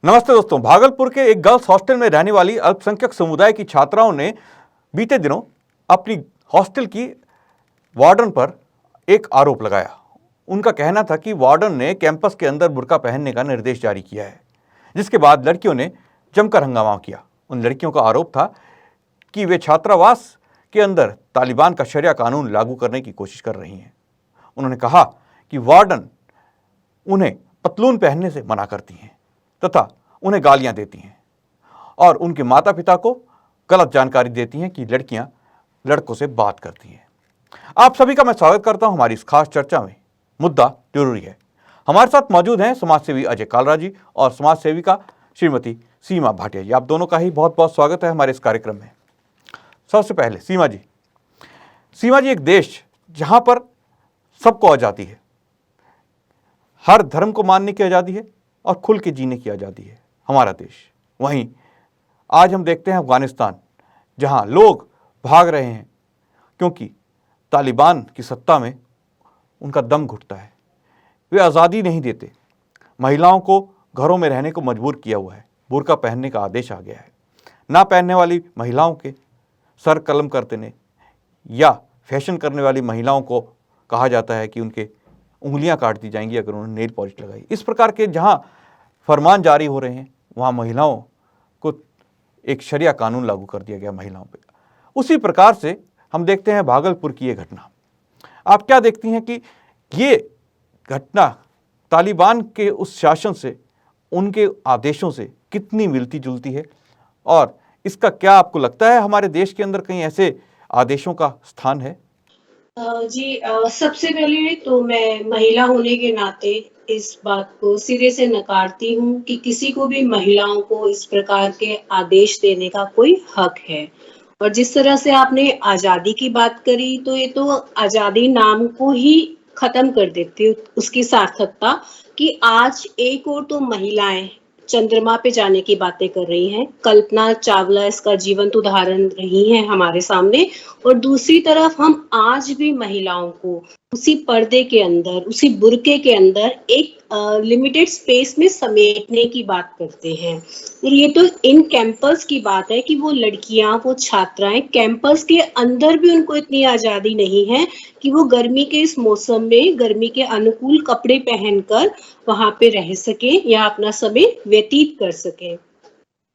नमस्ते दोस्तों। भागलपुर के एक गर्ल्स हॉस्टल में रहने वाली अल्पसंख्यक समुदाय की छात्राओं ने बीते दिनों अपनी हॉस्टल की वार्डन पर एक आरोप लगाया। उनका कहना था कि वार्डन ने कैंपस के अंदर बुर्का पहनने का निर्देश जारी किया है, जिसके बाद लड़कियों ने जमकर हंगामा किया। उन लड़कियों का आरोप था कि वे छात्रावास के अंदर तालिबान का शरिया कानून लागू करने की कोशिश कर रही हैं। उन्होंने कहा कि वार्डन उन्हें पतलून पहनने से मना करती हैं तथा उन्हें गालियां देती हैं और उनके माता पिता को गलत जानकारी देती हैं कि लड़कियां लड़कों से बात करती हैं। आप सभी का मैं स्वागत करता हूं हमारी इस खास चर्चा में। मुद्दा जरूरी है। हमारे साथ मौजूद हैं समाजसेवी अजय कालरा जी और समाज सेविका श्रीमती सीमा भाटिया जी। आप दोनों का ही बहुत बहुत स्वागत है हमारे इस कार्यक्रम में। सबसे पहले सीमा जी, एक देश जहां पर सबको आज़ादी है, हर धर्म को मानने की आज़ादी है और खुल के जीने की आज़ादी है हमारा देश। वहीं आज हम देखते हैं अफगानिस्तान, जहां लोग भाग रहे हैं क्योंकि तालिबान की सत्ता में उनका दम घुटता है। वे आज़ादी नहीं देते, महिलाओं को घरों में रहने को मजबूर किया हुआ है। बुर्का पहनने का आदेश आ गया है। ना पहनने वाली महिलाओं के सर कलम कर देने या फैशन करने वाली महिलाओं को कहा जाता है कि उनके उंगलियां काट दी जाएंगी अगर उन्होंने नेल पॉलिश लगाई। इस प्रकार के जहां फरमान जारी हो रहे हैं, वहां महिलाओं को एक शरिया कानून लागू कर दिया गया महिलाओं पे। उसी प्रकार से हम देखते हैं भागलपुर की ये घटना। आप क्या देखती हैं कि ये घटना तालिबान के उस शासन से, उनके आदेशों से कितनी मिलती जुलती है और इसका क्या आपको लगता है हमारे देश के अंदर कहीं ऐसे आदेशों का स्थान है? सबसे पहले तो मैं महिला होने के नाते इस बात को सिरे से नकारती हूँ कि किसी को भी महिलाओं को इस प्रकार के आदेश देने का कोई हक है। और जिस तरह से आपने आज़ादी की बात करी, तो ये तो आज़ादी नाम को ही खत्म कर देती है, उसकी सार्थकता, कि आज एक और तो महिलाएं चंद्रमा पे जाने की बातें कर रही हैं। कल्पना चावला इसका जीवंत उदाहरण रही हैं हमारे सामने। और दूसरी तरफ हम आज भी महिलाओं को उसी पर्दे के अंदर, उसी बुर्के के अंदर एक लिमिटेड स्पेस में समेटने की बात करते हैं। और ये तो इन कैंपस की बात है कि वो लड़कियां, वो छात्राएं कैंपस के अंदर भी उनको इतनी आज़ादी नहीं है कि वो गर्मी के इस मौसम में गर्मी के अनुकूल कपड़े पहनकर वहां पे रह सके या अपना समय व्यतीत कर सके।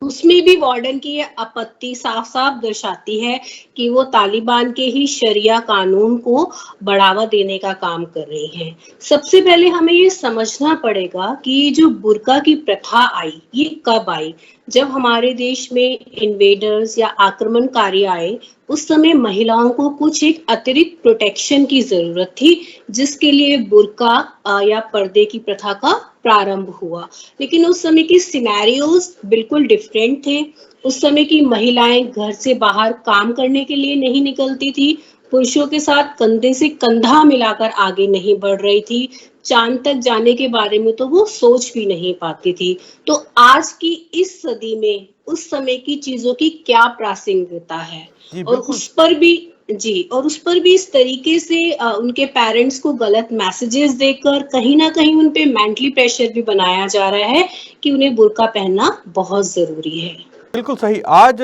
उसमें भी वार्डन की ये आपत्ति साफ साफ दर्शाती है कि वो तालिबान के ही शरिया कानून को बढ़ावा देने का काम कर रही हैं। सबसे पहले हमें ये समझना पड़ेगा कि ये जो बुर्का की प्रथा आई, ये कब आई? जब हमारे देश में इन्वेडर्स या आक्रमणकारी आए, उस समय महिलाओं को कुछ एक अतिरिक्त प्रोटेक्शन की जरूरत थी, जिसके लिए बुर्का या पर्दे की प्रथा का प्रारंभ हुआ। लेकिन उस समय की सिनेरियोज बिल्कुल डिफरेंट थे। उस समय की महिलाएं घर से बाहर काम करने के लिए नहीं निकलती थी, पुरुषों के साथ कंधे से कंधा मिलाकर आगे नहीं बढ़ रही थी, चांद तक जाने के बारे में तो वो सोच भी नहीं पाती थी। तो आज की इस सदी में उस समय की चीजों की क्या प्रासंगिकता है? जी और बिल्कुल। उस पर भी इस तरीके से उनके पेरेंट्स को गलत मैसेजेस देकर कहीं ना कहीं उन पे मेंटली प्रेशर भी बनाया जा रहा है कि उन्हें बुर्का पहनना बहुत जरूरी है। बिल्कुल सही। आज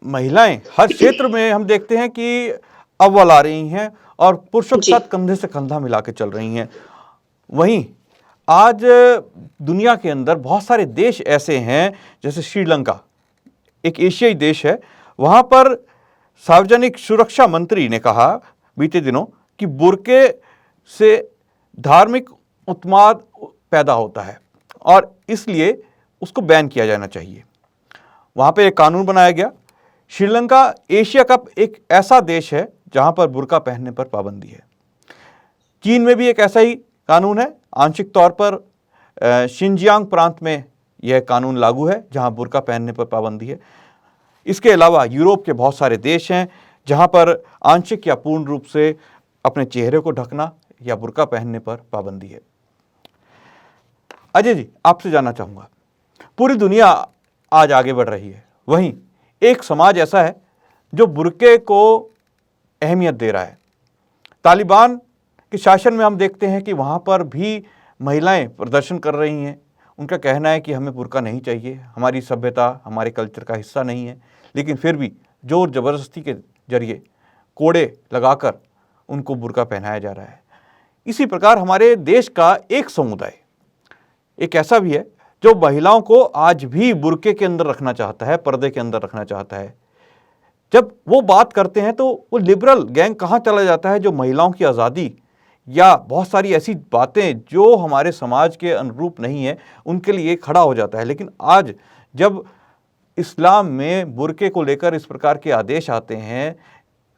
महिलाएं हर क्षेत्र में हम देखते हैं कि अव्वल आ रही हैं और पुरुषों के जी साथ कंधे से कंधा मिला के चल रही हैं। वहीं आज दुनिया के अंदर बहुत सारे देश ऐसे हैं, जैसे श्रीलंका एक एशियाई देश है। वहाँ पर सार्वजनिक सुरक्षा मंत्री ने कहा बीते दिनों कि बुर्के से धार्मिक उत्माद पैदा होता है और इसलिए उसको बैन किया जाना चाहिए। वहाँ पे एक कानून बनाया गया। श्रीलंका एशिया का एक ऐसा देश है जहाँ पर बुर्का पहनने पर पाबंदी है। चीन में भी एक ऐसा ही कानून है। आंशिक तौर पर शिनजियांग प्रांत में यह कानून लागू है जहाँ बुर्का पहनने पर पाबंदी है। इसके अलावा यूरोप के बहुत सारे देश हैं जहाँ पर आंशिक या पूर्ण रूप से अपने चेहरे को ढकना या बुर्का पहनने पर पाबंदी है। अजय जी, आपसे जानना चाहूँगा, पूरी दुनिया आज आगे बढ़ रही है, वहीं एक समाज ऐसा है जो बुर्के को अहमियत दे रहा है। तालिबान के शासन में हम देखते हैं कि वहाँ पर भी महिलाएं प्रदर्शन कर रही हैं, उनका कहना है कि हमें बुर्का नहीं चाहिए, हमारी सभ्यता हमारे कल्चर का हिस्सा नहीं है, लेकिन फिर भी जोर ज़बरदस्ती के जरिए कोड़े लगाकर उनको बुर्का पहनाया जा रहा है। इसी प्रकार हमारे देश का एक समुदाय एक ऐसा भी है जो महिलाओं को आज भी बुर्के के अंदर रखना चाहता है, पर्दे के अंदर रखना चाहता है। जब वो बात करते हैं तो वो लिबरल गैंग कहाँ चला जाता है जो महिलाओं की आज़ादी या बहुत सारी ऐसी बातें जो हमारे समाज के अनुरूप नहीं है उनके लिए खड़ा हो जाता है। लेकिन आज जब इस्लाम में बुर्के को लेकर इस प्रकार के आदेश आते हैं,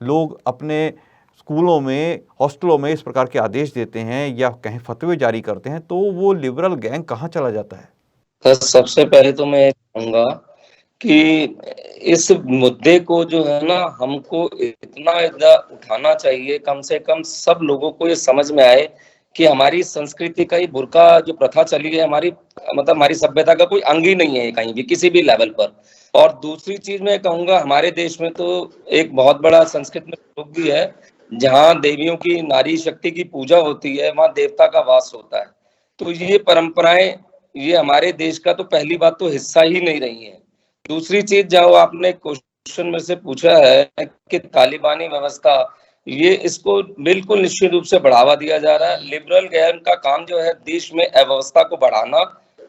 लोग अपने स्कूलों में, हॉस्टलों में इस प्रकार के आदेश देते हैं या कहीं फतवे जारी करते हैं, तो वो लिबरल गैंग कहाँ चला जाता है? तो सबसे पहले तो मैं कहूँगा कि इस मुद्दे को जो है ना, हमको इतना उठाना चाहिए, कम से कम सब लोगों को ये समझ में आए कि हमारी संस्कृति का ही बुर्का जो प्रथा चली है, हमारी मतलब हमारी सभ्यता का कोई अंग ही नहीं है कहीं भी, किसी भी लेवल पर। और दूसरी चीज मैं कहूँगा, हमारे देश में तो एक बहुत बड़ा संस्कृत में श्लोक भी है, जहाँ देवियों की, नारी शक्ति की पूजा होती है, वहाँ देवता का वास होता है। तो ये परंपराएं, ये हमारे देश का तो पहली बात तो हिस्सा ही नहीं रही है। दूसरी चीज, जो आपने क्वेश्चन में से पूछा है कि तालिबानी व्यवस्था, ये इसको बिल्कुल निश्चित रूप से बढ़ावा दिया जा रहा है। लिबरल गैंग का काम जो है देश में अव्यवस्था को बढ़ाना,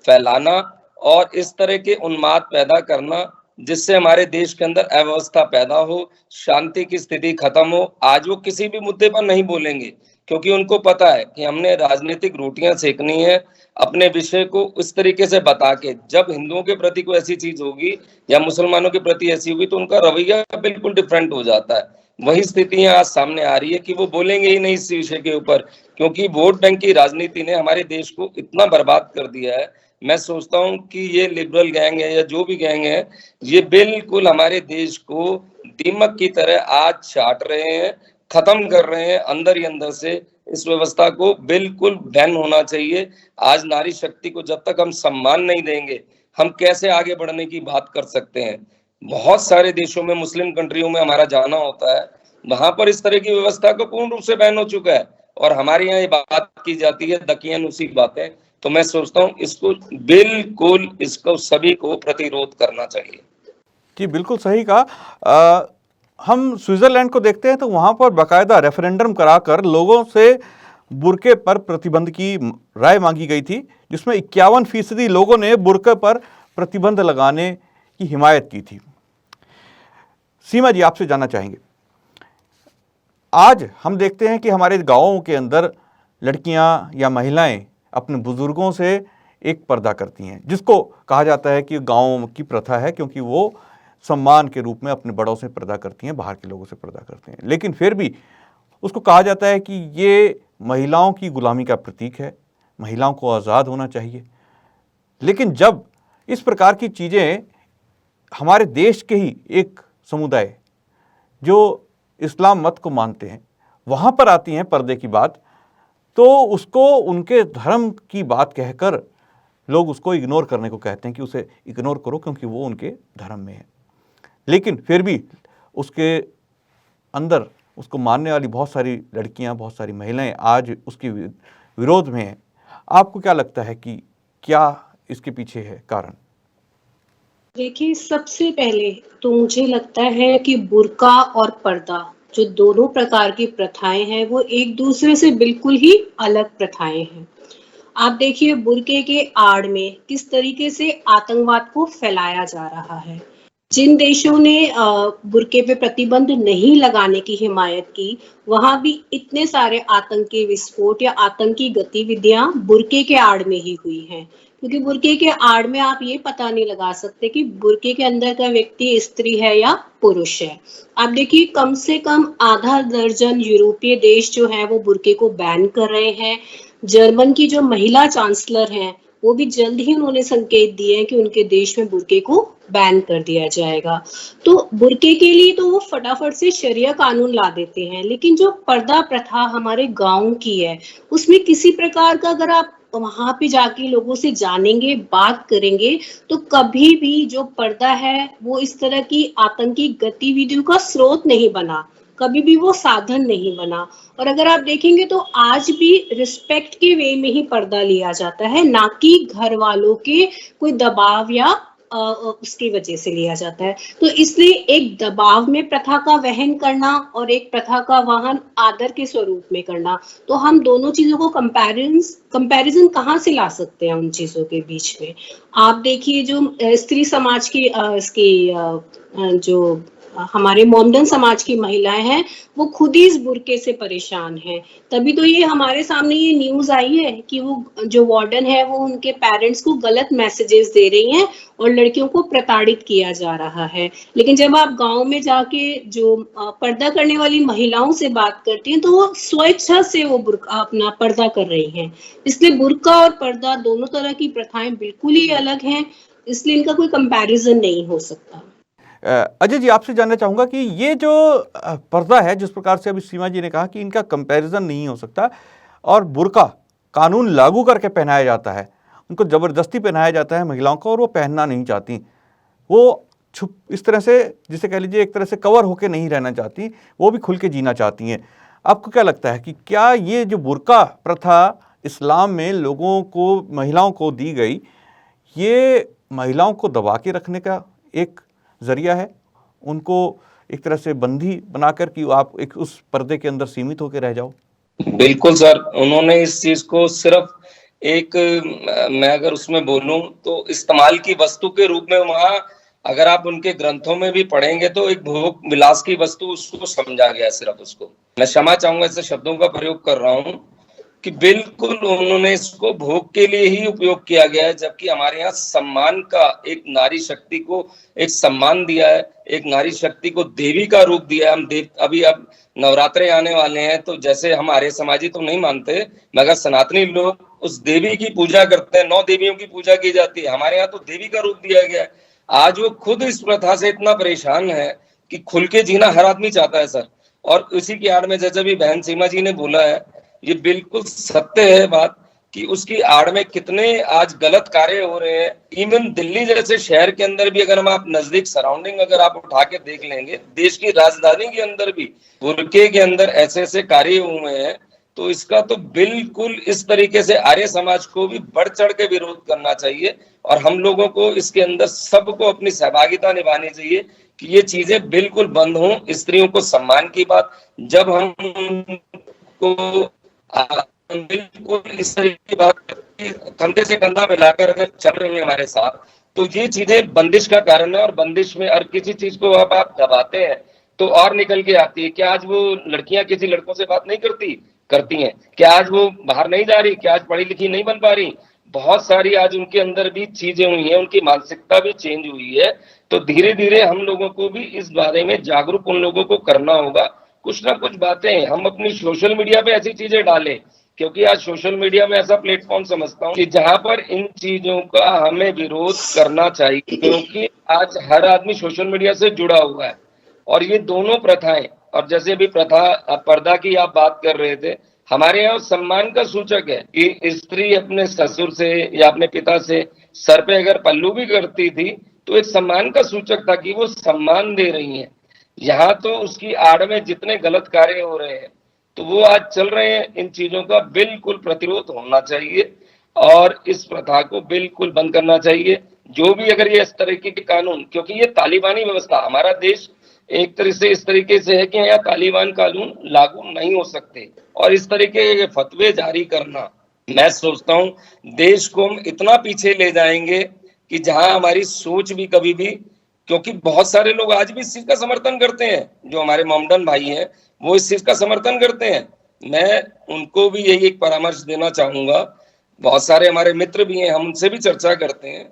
फैलाना और इस तरह के उन्माद पैदा करना, जिससे हमारे देश के अंदर अव्यवस्था पैदा हो, शांति की स्थिति खत्म हो। आज वो किसी भी मुद्दे पर नहीं बोलेंगे क्योंकि उनको पता है कि हमने राजनीतिक रोटियां सेकनी है अपने विषय को उस तरीके से बता के। जब हिंदुओं के प्रति कोई ऐसी चीज होगी या मुसलमानों के प्रति ऐसी होगी तो उनका रवैया बिल्कुल डिफरेंट हो जाता है। वही स्थितियां आज सामने आ रही है कि वो बोलेंगे ही नहीं इस विषय के ऊपर, क्योंकि वोट बैंक की राजनीति ने हमारे देश को इतना बर्बाद कर दिया है। मैं सोचता हूँ कि ये लिबरल गैंग है या जो भी गैंग है, ये बिल्कुल हमारे देश को दीमक की तरह आज चाट रहे हैं, खत्म कर रहे हैं अंदर ही अंदर से। इस व्यवस्था को बिल्कुल बैन होना चाहिए। आज नारी शक्ति को जब तक हम सम्मान नहीं देंगे, हम कैसे आगे बढ़ने की बात कर सकते हैं। बहुत सारे देशों में, मुस्लिम कंट्रियों में हमारा जाना होता है, वहां पर इस तरह की व्यवस्था को पूर्ण रूप से बैन हो चुका है और हमारे यहाँ ये बात की जाती है दकियानुसी बातें। तो मैं सोचता हूँ इसको बिल्कुल, इसको सभी को प्रतिरोध करना चाहिए। जी बिल्कुल सही कहा। हम स्विट्जरलैंड को देखते हैं तो वहाँ पर बाकायदा रेफरेंडम कराकर लोगों से बुर्के पर प्रतिबंध की राय मांगी गई थी, जिसमें 51% लोगों ने बुर्के पर प्रतिबंध लगाने की हिमायत की थी। सीमा जी, आपसे जानना चाहेंगे, आज हम देखते हैं कि हमारे गाँवों के अंदर लड़कियाँ या महिलाएं अपने बुजुर्गों से एक पर्दा करती हैं, जिसको कहा जाता है कि गाँव की प्रथा है, क्योंकि वो सम्मान के रूप में अपने बड़ों से पर्दा करती हैं, बाहर के लोगों से पर्दा करते हैं। लेकिन फिर भी उसको कहा जाता है कि ये महिलाओं की गुलामी का प्रतीक है, महिलाओं को आज़ाद होना चाहिए। लेकिन जब इस प्रकार की चीज़ें हमारे देश के ही एक समुदाय जो इस्लाम मत को मानते हैं वहाँ पर आती हैं पर्दे की बात, तो उसको उनके धर्म की बात कहकर लोग उसको इग्नोर करने को कहते हैं कि उसे इग्नोर करो क्योंकि वो उनके धर्म में है। लेकिन फिर भी उसके अंदर उसको मानने वाली बहुत सारी लड़कियां, बहुत सारी महिलाएं आज उसके विरोध में हैं। आपको क्या लगता है कि क्या इसके पीछे है कारण? देखिए, सबसे पहले तो मुझे लगता है कि बुर्का और पर्दा, जो दोनों प्रकार की प्रथाएं हैं, वो एक दूसरे से बिल्कुल ही अलग प्रथाएं हैं। आप देखिए, बुर्के के आड़ में किस तरीके से आतंकवाद को फैलाया जा रहा है। जिन देशों ने बुर्के पे प्रतिबंध नहीं लगाने की हिमायत की, वहां भी इतने सारे आतंकी विस्फोट या आतंकी गतिविधियां बुर्के के आड़ में ही हुई हैं, क्योंकि बुर्के के आड़ में आप ये पता नहीं लगा सकते कि बुर्के के अंदर का व्यक्ति स्त्री है या पुरुष है। आप देखिए, कम से कम आधा दर्जन यूरोपीय देश जो है वो बुर्के को बैन कर रहे हैं। जर्मन की जो महिला चांसलर हैं, वो भी जल्द ही उन्होंने संकेत दिए हैं कि उनके देश में बुर्के को बैन कर दिया जाएगा। तो बुर्के के लिए तो वो फटाफट से शरिया कानून ला देते हैं, लेकिन जो पर्दा प्रथा हमारे गांव की है, उसमें किसी प्रकार का, अगर आप वहां पे जाके लोगों से जानेंगे, बात करेंगे, तो कभी भी जो पर्दा है वो इस तरह की आतंकी गतिविधियों का स्रोत नहीं बना। कभी भी वो साधन नहीं बना। और अगर आप देखेंगे तो आज भी रिस्पेक्ट के वे में ही पर्दा लिया जाता है, ना कि घर वालों के कोई दबाव या उसकी वजह से लिया जाता है। तो इसलिए एक दबाव में प्रथा का वहन करना और एक प्रथा का वहन आदर के स्वरूप में करना, तो हम दोनों चीजों को कंपैरिजन कहाँ से ला सकते हैं उन चीजों के बीच में। आप देखिए जो स्त्री समाज की इसकी जो हमारे मोमडन समाज की महिलाएं हैं, वो खुद ही इस बुर्के से परेशान हैं। तभी तो ये हमारे सामने ये न्यूज आई है कि वो जो वार्डन है वो उनके पेरेंट्स को गलत मैसेजेस दे रही हैं और लड़कियों को प्रताड़ित किया जा रहा है। लेकिन जब आप गांव में जाके जो पर्दा करने वाली महिलाओं से बात करती हैं, तो वो स्वेच्छा से वो बुर्का अपना पर्दा कर रही हैं। इसलिए बुर्का और पर्दा दोनों तरह की प्रथाएं बिल्कुल ही अलग हैं, इसलिए इनका कोई कंपैरिजन नहीं हो सकता। अजय जी, आपसे जानना चाहूँगा कि ये जो पर्दा है, जिस प्रकार से अभी सीमा जी ने कहा कि इनका कंपैरिजन नहीं हो सकता, और बुर्का कानून लागू करके पहनाया जाता है, उनको ज़बरदस्ती पहनाया जाता है महिलाओं को, और वो पहनना नहीं चाहती, वो छुप इस तरह से, जिसे कह लीजिए एक तरह से कवर होके नहीं रहना चाहती, वो भी खुल के जीना चाहती हैं। आपको क्या लगता है कि क्या ये जो बुर्का प्रथा इस्लाम में लोगों को, महिलाओं को दी गई, ये महिलाओं को दबा के रखने का एक जरिया है, उनको एक तरह से बंदी बनाकर कि आप एक उस पर्दे के अंदर सीमित होकर रह जाओ? बिल्कुल सर, उन्होंने इस चीज को सिर्फ एक, मैं अगर उसमें बोलूं तो इस्तेमाल की वस्तु के रूप में, वहां अगर आप उनके ग्रंथों में भी पढ़ेंगे तो एक भोग विलास की वस्तु उसको समझा गया, सिर्फ उसको। मैं क्षमा चाहूंगा ऐसे शब्दों का प्रयोग कर रहा हूं कि बिल्कुल उन्होंने इसको भोग के लिए ही उपयोग किया गया है, जबकि हमारे यहाँ सम्मान का, एक नारी शक्ति को एक सम्मान दिया है, एक नारी शक्ति को देवी का रूप दिया है। हम अभी अब नवरात्रे आने वाले हैं, तो जैसे हमारे समाजी तो नहीं मानते, मगर सनातनी लोग उस देवी की पूजा करते हैं, 9 देवियों की पूजा की जाती है। हमारे यहाँ तो देवी का रूप दिया गया है। आज वो खुद इस प्रथा से इतना परेशान है कि खुल के जीना हर आदमी चाहता है सर। और इसी की आड़ में जैसे भी बहन सीमा जी ने बोला है, ये बिल्कुल सत्य है बात कि उसकी आड़ में कितने आज गलत कार्य हो रहे हैं। इवन दिल्ली जैसे शहर के अंदर भी अगर हम आप नजदीक सराउंडिंग अगर आप उठा के देख लेंगे, देश की राजधानी के अंदर भी बुर्के के अंदर ऐसे ऐसे कार्य हुए हैं। तो इसका तो बिल्कुल इस तरीके से आर्य समाज को भी बढ़ चढ़ के विरोध करना चाहिए, और हम लोगों को इसके अंदर सबको अपनी सहभागिता निभानी चाहिए कि ये चीजें बिल्कुल बंद हों। स्त्रियों को सम्मान की बात, जब हम को बिल्कुल इस तरीके की बात कंधे से कंधा मिलाकर अगर चल रही है हमारे साथ, तो ये चीजें बंदिश का कारण है। और बंदिश में और किसी चीज को आप दबाते हैं तो और निकल के आती है। क्या आज वो लड़कियां किसी लड़कों से बात नहीं करती हैं? क्या आज वो बाहर नहीं जा रही? क्या आज पढ़ी लिखी नहीं बन पा रही? बहुत सारी आज उनके अंदर भी चीजें हुई हैं, उनकी मानसिकता भी चेंज हुई है। तो धीरे धीरे हम लोगों को भी इस बारे में जागरूक उन लोगों को करना होगा। कुछ ना कुछ बातें हम अपनी सोशल मीडिया पे ऐसी चीजें डालें, क्योंकि आज सोशल मीडिया में ऐसा प्लेटफॉर्म समझता हूँ कि जहां पर इन चीजों का हमें विरोध करना चाहिए, क्योंकि आज हर आदमी सोशल मीडिया से जुड़ा हुआ है। और ये दोनों प्रथाएं, और जैसे भी प्रथा पर्दा की आप बात कर रहे थे, हमारे यहाँ सम्मान का सूचक है कि स्त्री अपने ससुर से या अपने पिता से सर पे अगर पल्लू भी करती थी तो एक सम्मान का सूचक था कि वो सम्मान दे रही हैं। यहाँ तो उसकी आड़ में जितने गलत कार्य हो रहे हैं तो वो आज चल रहे हैं। इन चीजों का बिल्कुल प्रतिरोध होना चाहिए और इस प्रथा को बिल्कुल बंद करना चाहिए। जो भी अगर ये इस तरीके के कानून, क्योंकि ये तालिबानी व्यवस्था, हमारा देश एक तरह से इस तरीके से है कि यहाँ तालिबान कानून लागू नहीं हो सकते, और इस तरीके के फतवे जारी करना, मैं सोचता हूँ देश को हम इतना पीछे ले जाएंगे कि जहां हमारी सोच भी कभी भी, क्योंकि बहुत सारे लोग आज भी इस चीज का समर्थन करते हैं, जो हमारे मोमडन भाई हैं वो इस चीज का समर्थन करते हैं। मैं उनको भी यही एक परामर्श देना चाहूंगा, बहुत सारे हमारे मित्र भी हैं, हम उनसे भी चर्चा करते हैं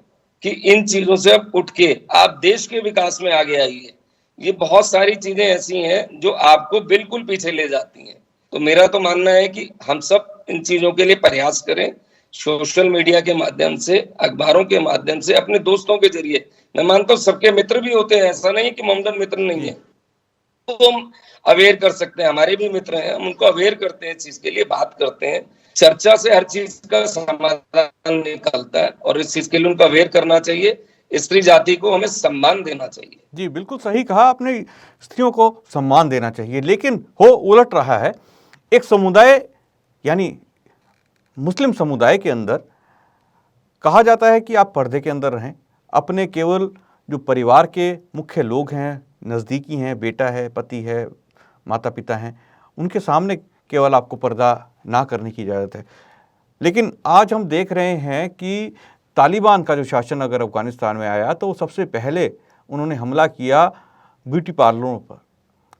कि इन चीजों से अब उठ के आप देश के विकास में आगे आइए। ये बहुत सारी चीजें ऐसी हैं जो आपको बिल्कुल पीछे ले जाती हैं। तो मेरा तो मानना है कि हम सब इन चीजों के लिए प्रयास करें, सोशल मीडिया के माध्यम से, अखबारों के माध्यम से, अपने दोस्तों के जरिए। मैं मानता हूँ सबके मित्र भी होते हैं, ऐसा नहीं कि मोमडन मित्र नहीं है, तो हम अवेयर कर सकते हैं। हमारे भी मित्र हैं, हम उनको अवेयर करते हैं, चीज के लिए बात करते हैं। चर्चा से हर चीज का समाधान निकलता है और इस चीज के लिए उनको अवेयर करना चाहिए स्त्री जाति को हमें सम्मान देना चाहिए। जी बिल्कुल सही कहा आपने, स्त्रियों को सम्मान देना चाहिए, लेकिन हो उलट रहा है। एक समुदाय यानी मुस्लिम समुदाय के अंदर कहा जाता है कि आप पर्दे के अंदर रहें, अपने केवल जो परिवार के मुख्य लोग हैं, नज़दीकी हैं, बेटा है, पति है, माता पिता हैं, उनके सामने केवल आपको पर्दा ना करने की इजाज़त है। लेकिन आज हम देख रहे हैं कि तालिबान का जो शासन अगर अफ़गानिस्तान में आया तो सबसे पहले उन्होंने हमला किया ब्यूटी पार्लरों पर,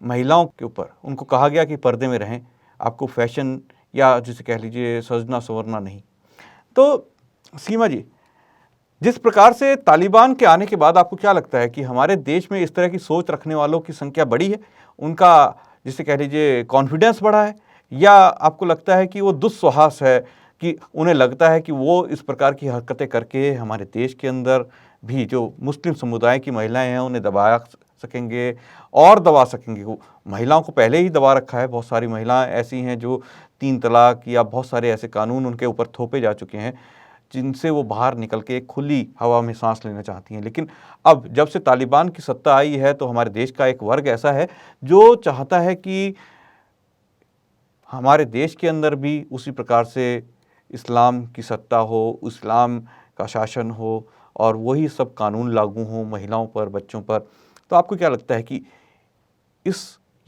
महिलाओं के ऊपर। उनको कहा गया कि पर्दे में रहें, आपको फैशन या जिसे कह लीजिए सजना संवरना नहीं। तो सीमा जी, जिस प्रकार से तालिबान के आने के बाद आपको क्या लगता है कि हमारे देश में इस तरह की सोच रखने वालों की संख्या बढ़ी है, उनका जिसे कह लीजिए कॉन्फिडेंस बढ़ा है, या आपको लगता है कि वो दुस्साहस है कि उन्हें लगता है कि वो इस प्रकार की हरकतें करके हमारे देश के अंदर भी जो मुस्लिम समुदाय की महिलाएं हैं उन्हें दबा सकेंगे और दबा सकेंगे? वो महिलाओं को पहले ही दबा रखा है, बहुत सारी महिलाएं ऐसी हैं जो 3 तलाक या बहुत सारे ऐसे कानून उनके ऊपर थोपे जा चुके हैं जिनसे वो बाहर निकल के एक खुली हवा में सांस लेना चाहती हैं। लेकिन अब जब से तालिबान की सत्ता आई है तो हमारे देश का एक वर्ग ऐसा है जो चाहता है कि हमारे देश के अंदर भी उसी प्रकार से इस्लाम की सत्ता हो, इस्लाम का शासन हो और वही सब कानून लागू हों महिलाओं पर, बच्चों पर। तो आपको क्या लगता है कि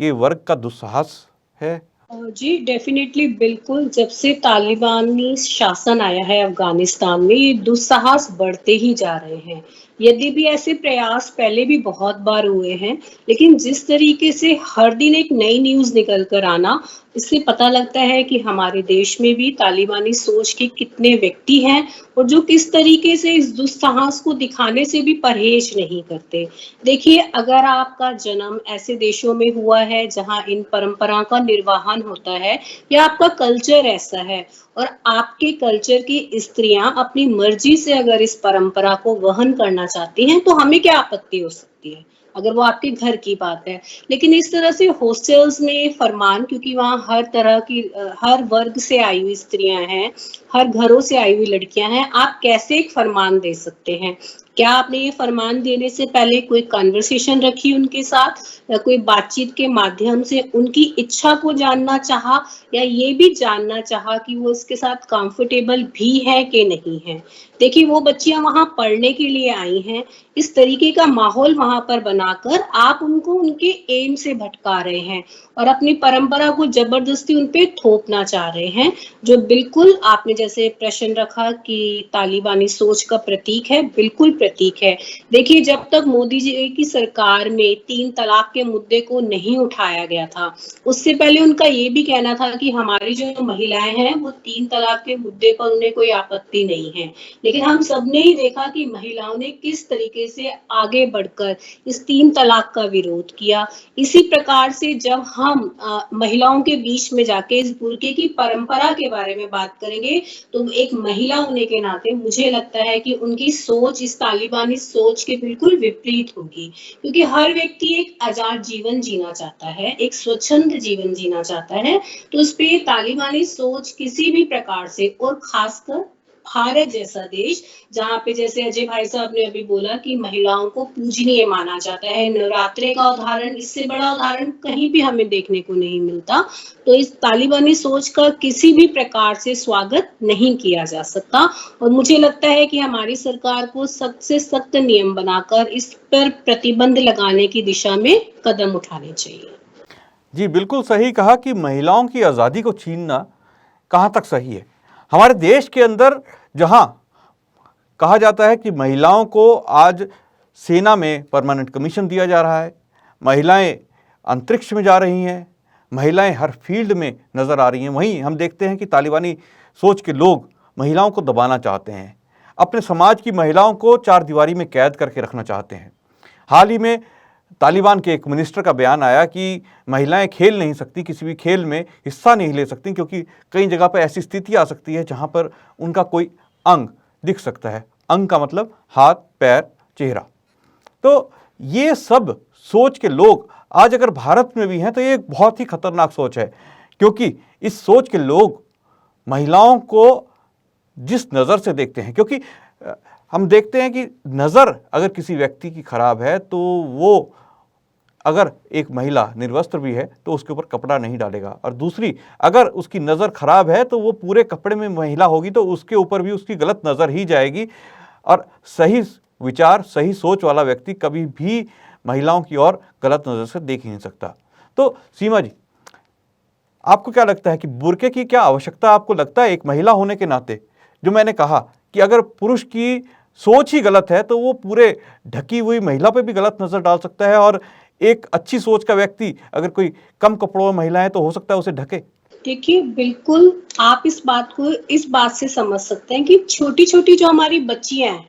ये वर्ग का दुस्साहस है? जी डेफिनेटली, बिल्कुल। जब से तालिबानी शासन आया है अफगानिस्तान में, ये दुस्साहस बढ़ते ही जा रहे हैं। यदि भी ऐसे प्रयास पहले भी बहुत बार हुए हैं, लेकिन जिस तरीके से हर दिन एक नई न्यूज़ निकल कर आना, इससे पता लगता है कि हमारे देश में भी तालिबानी सोच के कितने व्यक्ति हैं और जो किस तरीके से इस दुस्साहस को दिखाने से भी परहेज नहीं करते। देखिए, अगर आपका जन्म ऐसे देशों में हुआ है जहाँ इन परंपराओं का निर्वहन होता है, या आपका कल्चर ऐसा है और आपके कल्चर की स्त्रियां अपनी मर्जी से अगर इस परंपरा को वहन करना चाहती हैं, तो हमें क्या आपत्ति हो सकती है अगर वो आपके घर की बात है। लेकिन इस तरह से हॉस्टल्स में फरमान, क्योंकि वहाँ हर तरह की हर वर्ग से आई हुई स्त्रियां हैं, हर घरों से आई हुई लड़कियां हैं, आप कैसे एक फरमान दे सकते हैं? क्या आपने ये फरमान देने से पहले कोई कन्वर्सेशन रखी उनके साथ, या कोई बातचीत के माध्यम से उनकी इच्छा को जानना चाहा, या ये भी जानना चाहा कि वो इसके साथ कंफर्टेबल भी है कि नहीं है? देखिए, वो बच्चियां वहां पढ़ने के लिए आई हैं, इस तरीके का माहौल वहां पर बनाकर आप उनको उनके एम से भटका रहे हैं और अपनी परंपरा को जबरदस्ती उन पे थोपना चाह रहे हैं, जो बिल्कुल आपने जैसे प्रश्न रखा कि तालिबानी सोच का प्रतीक है, बिल्कुल प्रतीक है। देखिए, जब तक मोदी जी की सरकार में 3 तलाक के मुद्दे को नहीं उठाया गया था, उससे पहले उनका ये भी कहना था कि हमारी जो महिलाएं हैं वो 3 तलाक के मुद्दे पर उन्हें कोई आपत्ति नहीं है। लेकिन हम सबने ही देखा कि महिलाओं ने किस तरीके से आगे बढ़कर इस 3 तलाक का विरोध किया। इसी प्रकार से जब हम महिलाओं के बीच में जाके इस बुर्के की परंपरा के बारे में बात करेंगे, तो एक महिला होने के नाते मुझे लगता है कि उनकी सोच इस तालिबानी सोच के बिल्कुल विपरीत होगी, क्योंकि हर व्यक्ति एक आजाद जीवन जीना चाहता है, एक स्वच्छंद जीवन जीना चाहता है। तो उस पे तालिबानी सोच किसी भी प्रकार से, और खासकर भारत जैसा देश जहाँ पे, जैसे अजय भाई साहब ने अभी बोला कि महिलाओं को पूजनीय माना जाता है, नवरात्रे का उदाहरण, इससे बड़ा उदाहरण कहीं भी हमें देखने को नहीं मिलता। तो इस तालिबानी सोच का किसी भी प्रकार से स्वागत नहीं किया जा सकता और मुझे लगता है कि हमारी सरकार को सख्त से सख्त नियम बनाकर इस पर प्रतिबंध लगाने की दिशा में कदम उठाने चाहिए। जी बिल्कुल सही कहा कि महिलाओं की आज़ादी को छीनना कहाँ तक सही है। हमारे देश के अंदर जहाँ कहा जाता है कि महिलाओं को आज सेना में परमानेंट कमीशन दिया जा रहा है, महिलाएं अंतरिक्ष में जा रही हैं, महिलाएं हर फील्ड में नज़र आ रही हैं, वहीं हम देखते हैं कि तालिबानी सोच के लोग महिलाओं को दबाना चाहते हैं, अपने समाज की महिलाओं को 4 दीवारी में कैद करके रखना चाहते हैं। हाल ही में तालिबान के एक मिनिस्टर का बयान आया कि महिलाएं खेल नहीं सकती, किसी भी खेल में हिस्सा नहीं ले सकती, क्योंकि कई जगह पर ऐसी स्थिति आ सकती है जहां पर उनका कोई अंग दिख सकता है। अंग का मतलब हाथ, पैर, चेहरा। तो ये सब सोच के लोग आज अगर भारत में भी हैं तो ये एक बहुत ही खतरनाक सोच है, क्योंकि इस सोच के लोग महिलाओं को जिस नज़र से देखते हैं, क्योंकि हम देखते हैं कि नज़र अगर किसी व्यक्ति की खराब है तो वो अगर एक महिला निर्वस्त्र भी है तो उसके ऊपर कपड़ा नहीं डालेगा, और दूसरी अगर उसकी नज़र खराब है तो वो पूरे कपड़े में महिला होगी तो उसके ऊपर भी उसकी गलत नज़र ही जाएगी। और सही विचार, सही सोच वाला व्यक्ति कभी भी महिलाओं की ओर गलत नज़र से देख ही नहीं सकता। तो सीमा जी, आपको क्या लगता है कि बुर्के की क्या आवश्यकता आपको लगता है एक महिला होने के नाते? जो मैंने कहा कि अगर पुरुष की सोच ही गलत है तो वो पूरे ढकी हुई महिला पे भी गलत नज़र डाल सकता है, और एक अच्छी सोच का व्यक्ति अगर कोई कम कपड़ों में महिला है तो हो सकता है उसे ढके। देखिए, बिल्कुल आप इस बात से समझ सकते हैं कि छोटी-छोटी जो हमारी बच्चियाँ हैं,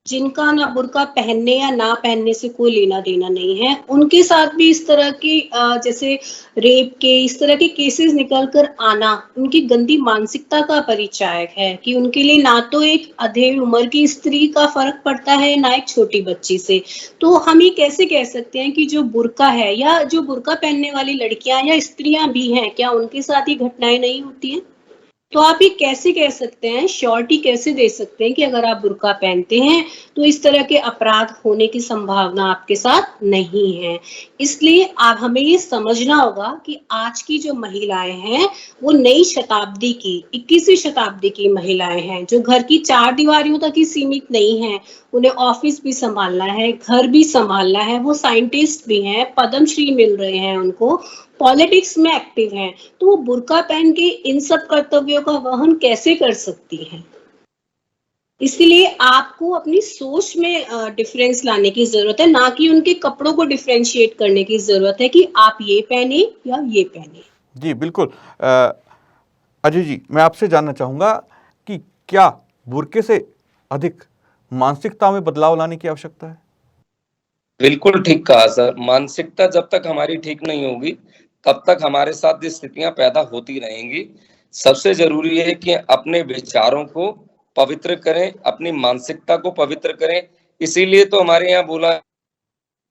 जिनका ना बुर्का पहनने या ना पहनने से कोई लेना देना नहीं है, उनके साथ भी इस तरह की जैसे रेप के इस तरह के केसेस निकल कर आना उनकी गंदी मानसिकता का परिचायक है कि उनके लिए ना तो एक अधेड़ उम्र की स्त्री का फर्क पड़ता है, ना एक छोटी बच्ची से। तो हम ये कैसे कह सकते हैं कि जो बुर्का है या जो बुर्का पहनने वाली लड़कियां या स्त्रियां भी हैं, क्या उनके साथ ये घटनाएं नहीं होती हैं? तो आप ये कैसे कह सकते हैं, श्योरिटी कैसे दे सकते हैं कि अगर आप बुर्का पहनते हैं तो इस तरह के अपराध होने की संभावना आपके साथ नहीं है। इसलिए आप हमें ये समझना होगा कि आज की जो महिलाएं हैं वो नई शताब्दी की 21वीं शताब्दी की महिलाएं हैं, जो घर की चार दीवारियों तक ही सीमित नहीं है। उन्हें ऑफिस भी संभालना है, घर भी संभालना है, वो साइंटिस्ट भी हैं, पद्मश्री मिल रहे हैं उनको, पॉलिटिक्स में एक्टिव हैं, तो वो बुर्का पहन के इन सब कर्तव्यों का वहन कैसे कर सकती हैं? इसलिए आपको अपनी सोच में डिफरेंस लाने की जरूरत है, ना कि उनके कपड़ों को डिफरेंशिएट करने की जरूरत है कि आप ये पहने या ये पहने। जी बिल्कुल। अजय जी, मैं आपसे जानना चाहूँगा कि क्या बुर्के से अधिक मानसिकता में बदलाव लाने की आवश्यकता है? बिल्कुल ठीक कहा सर। मानसिकता जब तक हमारी ठीक नहीं होगी तब तक हमारे साथ ये स्थितियां पैदा होती रहेंगी। सबसे जरूरी है कि अपने विचारों को पवित्र करें, अपनी मानसिकता को पवित्र करें। इसीलिए तो हमारे यहाँ बोला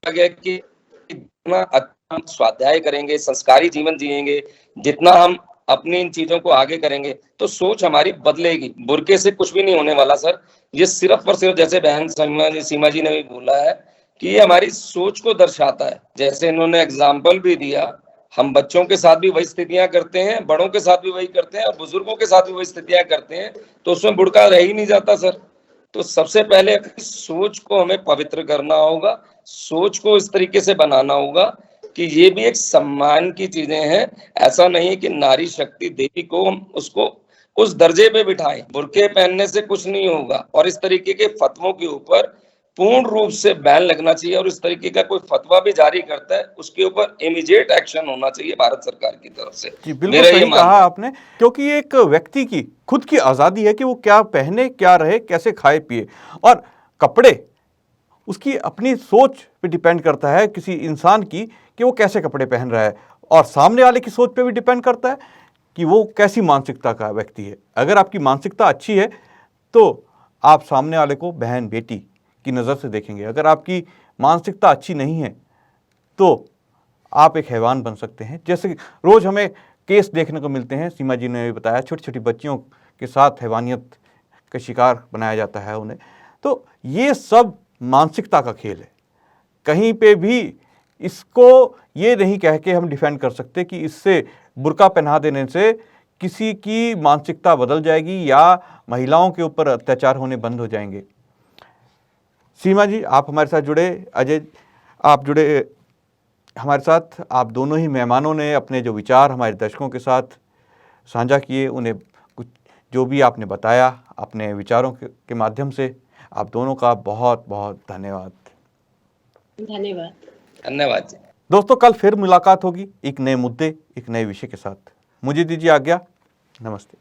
गया कि जितना अच्छा हम स्वाध्याय करेंगे, संस्कारी जीवन जिएंगे, जितना हम अपनी इन चीजों को आगे करेंगे तो सोच हमारी बदलेगी। बुर्के से कुछ भी नहीं होने वाला सर। ये सिर्फ और सिर्फ, जैसे बहन सीमा जी ने भी बोला है, कि ये हमारी सोच को दर्शाता है। जैसे इन्होंने एग्जाम्पल भी दिया, हम बच्चों के साथ भी वही स्थितियां करते हैं, बड़ों के साथ भी वही करते हैं और बुजुर्गों के साथ भी वही स्थितियां करते हैं, तो उसमें बुर्का रह ही नहीं जाता सर। तो सबसे पहले अपनी सोच को हमें पवित्र करना होगा, सोच को इस तरीके से बनाना होगा कि ये भी एक सम्मान की चीजें हैं। ऐसा नहीं है कि नारी शक्ति देवी को हम उसको उस दर्जे पे बिठाएं। बुर्के पहनने से कुछ नहीं होगा, और इस तरीके के फतवों के ऊपर पूर्ण रूप से बैन लगना चाहिए, और इस तरीके का कोई फतवा भी जारी करता है उसके ऊपर इमीडिएट एक्शन होना चाहिए भारत सरकार की तरफ से। जी बिल्कुल सही कहा आपने, क्योंकि एक व्यक्ति की खुद की आज़ादी है कि वो क्या पहने, क्या रहे, कैसे खाए पिए, और कपड़े उसकी अपनी सोच पे डिपेंड करता है किसी इंसान की कि वो कैसे कपड़े पहन रहा है, और सामने वाले की सोच पे भी डिपेंड करता है कि वो कैसी मानसिकता का व्यक्ति है। अगर आपकी मानसिकता अच्छी है तो आप सामने वाले को बहन बेटी की नज़र से देखेंगे। अगर आपकी मानसिकता अच्छी नहीं है तो आप एक हैवान बन सकते हैं। जैसे रोज़ हमें केस देखने को मिलते हैं, सीमा जी ने भी बताया, छोटी छोटी बच्चियों के साथ हैवानियत का शिकार बनाया जाता है उन्हें। तो ये सब मानसिकता का खेल है। कहीं पे भी इसको ये नहीं कह के हम डिफेंड कर सकते कि इससे बुर्का पहना देने से किसी की मानसिकता बदल जाएगी या महिलाओं के ऊपर अत्याचार होने बंद हो जाएंगे। सीमा जी, आप हमारे साथ जुड़े, अजय आप जुड़े हमारे साथ। आप दोनों ही मेहमानों ने अपने जो विचार हमारे दर्शकों के साथ साझा किए, उन्हें कुछ जो भी आपने बताया अपने विचारों के माध्यम से, आप दोनों का बहुत बहुत धन्यवाद। धन्यवाद। धन्यवाद जी। दोस्तों, कल फिर मुलाकात होगी एक नए मुद्दे, एक नए विषय के साथ। मुझे दीजिए आज्ञा। नमस्ते।